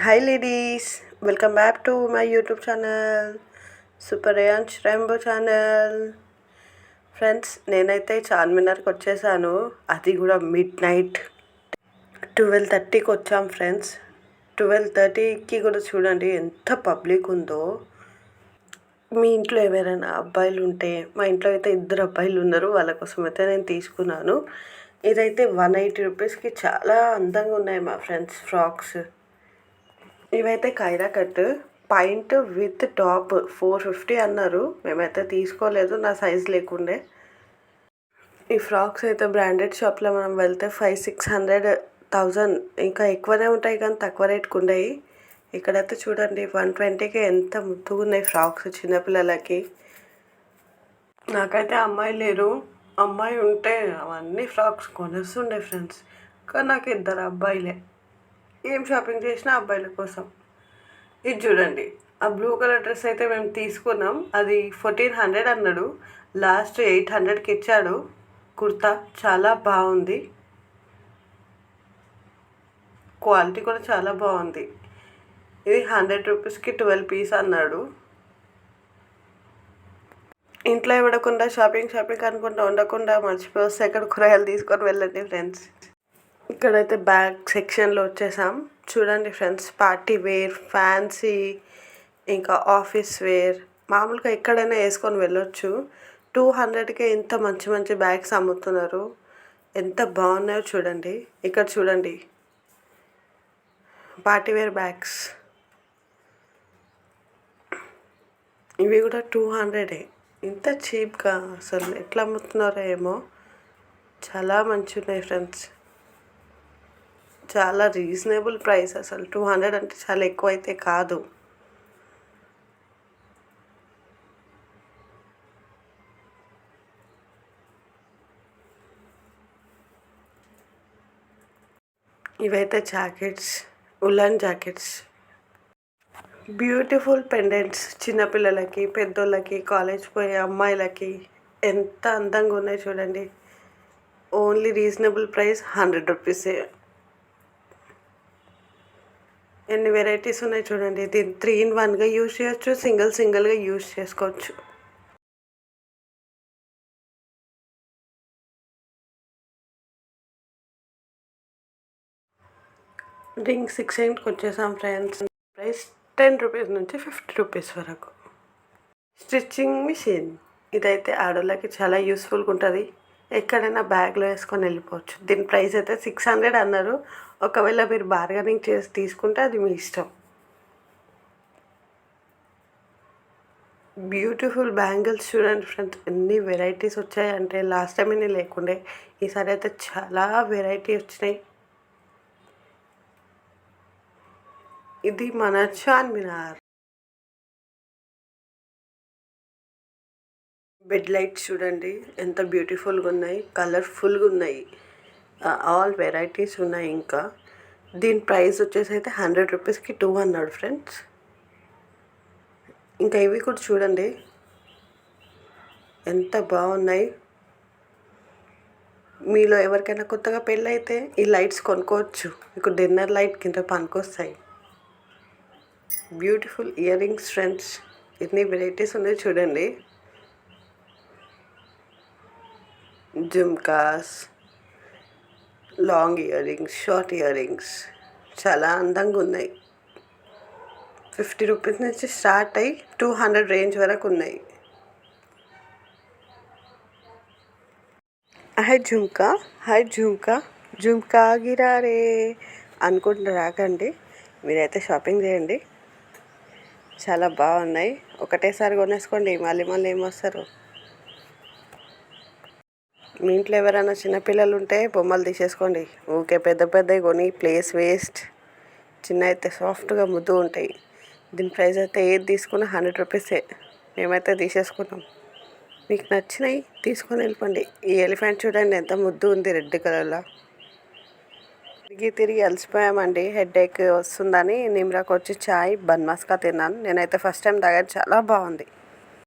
Hi ladies, welcome back to my YouTube channel, Super Rayansh Rainbow channel. Friends, నేనైతే చార్మినార్కి వచ్చేసాను. అది కూడా mid night 12:30కి వచ్చాం ఫ్రెండ్స్. 12:30కి కూడా చూడండి ఎంత పబ్లిక్ ఉందో. మీ ఇంట్లో ఎవరైనా అబ్బాయిలు ఉంటే, మా ఇంట్లో అయితే 2 అబ్బాయిలు ఉన్నారు, వాళ్ళ కోసం అయితే నేను తీసుకున్నాను. ఇదైతే 180 రూపీస్కి చాలా అందంగా ఉన్నాయి మా ఫ్రెండ్స్ ఫ్రాక్స్. ఇవైతే కైరా కట్ పాయింట్ విత్ టాప్ 450 అన్నారు. మేమైతే తీసుకోలేదు, నా సైజ్ లేకుండే. ఈ ఫ్రాక్స్ అయితే బ్రాండెడ్ షాప్లో మనం వెళ్తే 500-600 1000 ఇంకా ఎక్కువనే ఉంటాయి, కానీ తక్కువ రేట్కి ఉన్నాయి. ఇక్కడైతే చూడండి 120కి ఎంత ముద్దుగా ఉన్నాయి ఫ్రాక్స్ చిన్నపిల్లలకి. నాకైతే అమ్మాయి లేరు, అమ్మాయి ఉంటే అవన్నీ ఫ్రాక్స్ కొనేస్తుండే ఫ్రెండ్స్. కానీ నాకు 2 అబ్బాయిలే. ఏం షాపింగ్ చేసినా అబ్బాయిల కోసం. ఇది చూడండి, ఆ బ్లూ కలర్ డ్రెస్ అయితే మేము తీసుకున్నాం. అది 1400 అన్నాడు, లాస్ట్ 800కి ఇచ్చాడు. కుర్తా చాలా బాగుంది, క్వాలిటీ కూడా చాలా బాగుంది. ఇది 100 రూపీస్కి 12 పీస్ అన్నాడు. ఇంట్లో ఇవ్వకుండా షాపింగ్ అనుకుంటా ఉండకుండా మర్చిపోయి వస్తే ఎక్కడ కూరగాయలు తీసుకొని వెళ్ళండి ఫ్రెండ్స్. ఇక్కడైతే బ్యాగ్ సెక్షన్లో వచ్చేసాం. చూడండి ఫ్రెండ్స్, పార్టీ వేర్, ఫ్యాన్సీ, ఇంకా ఆఫీస్ వేర్ మామూలుగా ఎక్కడైనా వేసుకొని వెళ్ళొచ్చు. 200కే ఇంత మంచి మంచి బ్యాగ్స్ అమ్ముతున్నారు. ఎంత బాగున్నాయో చూడండి. ఇక్కడ చూడండి పార్టీ వేర్ బ్యాగ్స్, ఇవి కూడా 200. ఇంత చీప్గా అసలు ఎట్లా అమ్ముతున్నారో ఏమో. చాలా మంచిగా ఉన్నాయి ఫ్రెండ్స్, చాలా రీజనబుల్ ప్రైస్. అసలు 200 అంటే చాలా ఎక్కువ అయితే కాదు. ఇవైతే jackets, woollen jackets, beautiful pendants చిన్నపిల్లలకి, పెద్దోళ్ళకి, కాలేజ్ పోయే అమ్మాయిలకి ఎంత అందంగా ఉన్నాయి చూడండి. ఓన్లీ రీజనబుల్ ప్రైస్ 100 రూపీసే. ఎన్ని వెరైటీస్ ఉన్నాయి చూడండి. దీన్ని 3-in-1గా యూజ్ చేయొచ్చు, సింగిల్గా యూజ్ చేసుకోవచ్చు. రింగ్ 6కి వచ్చేసాం ఫ్రెండ్స్. ప్రైస్ 10 రూపీస్ నుంచి 50 రూపీస్ వరకు. స్టిచ్చింగ్ మిషన్, ఇదైతే ఆడోళ్ళకి చాలా యూస్ఫుల్గా ఉంటుంది. ఎక్కడైనా బ్యాగ్లో వేసుకొని వెళ్ళిపోవచ్చు. దీని ప్రైస్ అయితే 600 అన్నారు. ఒకవేళ మీరు బార్గెనింగ్ చేసి తీసుకుంటే అది మీ ఇష్టం. బ్యూటిఫుల్ బ్యాంగిల్స్ చూడండి ఫ్రెండ్స్, ఎన్ని వెరైటీస్ వచ్చాయంటే లాస్ట్ టైం ఇన్ని లేకుండే, ఈసారి అయితే చాలా వెరైటీ వచ్చినాయి. ఇది మన చార్మినార్. బెడ్ లైట్స్ చూడండి ఎంత బ్యూటిఫుల్గా ఉన్నాయి, కలర్ఫుల్గా ఉన్నాయి. ఆల్ వెరైటీస్ ఉన్నాయి. ఇంకా దీని ప్రైస్ వచ్చేసి అయితే 100 రూపీస్కి 2 అన్నాడు ఫ్రెండ్స్. ఇంకా ఇవి కూడా చూడండి ఎంత బాగున్నాయి. మీలో ఎవరికైనా కొత్తగా పెళ్ళి అయితే ఈ లైట్స్ కొనుక్కోవచ్చు, మీకు డిన్నర్ లైట్ కింద పనికొస్తాయి. బ్యూటిఫుల్ ఇయర్ రింగ్స్ ఫ్రెండ్స్, ఎన్ని వెరైటీస్ ఉన్నాయి చూడండి. Jhumkas, long ear rings, short ear rings చాలా అందంగా ఉన్నాయి. 50 రూపీస్ నుంచి స్టార్ట్ అయ్యి 200 రేంజ్ వరకు ఉన్నాయి. హాయ్ జుమ్కా గిరారే అనుకుంటూ రాకండి, మీరైతే షాపింగ్ చేయండి. చాలా బాగున్నాయి. ఒకటేసారి కొనేసుకోండి, మళ్ళీ ఏమొస్తారు. మీ ఇంట్లో ఎవరైనా చిన్నపిల్లలు ఉంటే బొమ్మలు తీసేసుకోండి. ఊకే పెద్దవి కొని ప్లేస్ వేస్ట్. చిన్న అయితే సాఫ్ట్గా ముద్దు ఉంటాయి. దీని ప్రైస్ అయితే ఏది తీసుకున్నా 100 రూపీసే. మేమైతే తీసేసుకున్నాం. మీకు నచ్చినాయి తీసుకొని వెళ్ళిపోండి. ఈ ఎలిఫెంట్ చూడండి ఎంత ముద్దు ఉంది, రెడ్ కలర్లో. తిరిగి అలసిపోయామండి, హెడేక్ వస్తుందని నిమ్రాకి వచ్చి చాయ్ బన్ మస్కా తిన్నాను. నేనైతే ఫస్ట్ టైం తాగాను, చాలా బాగుంది.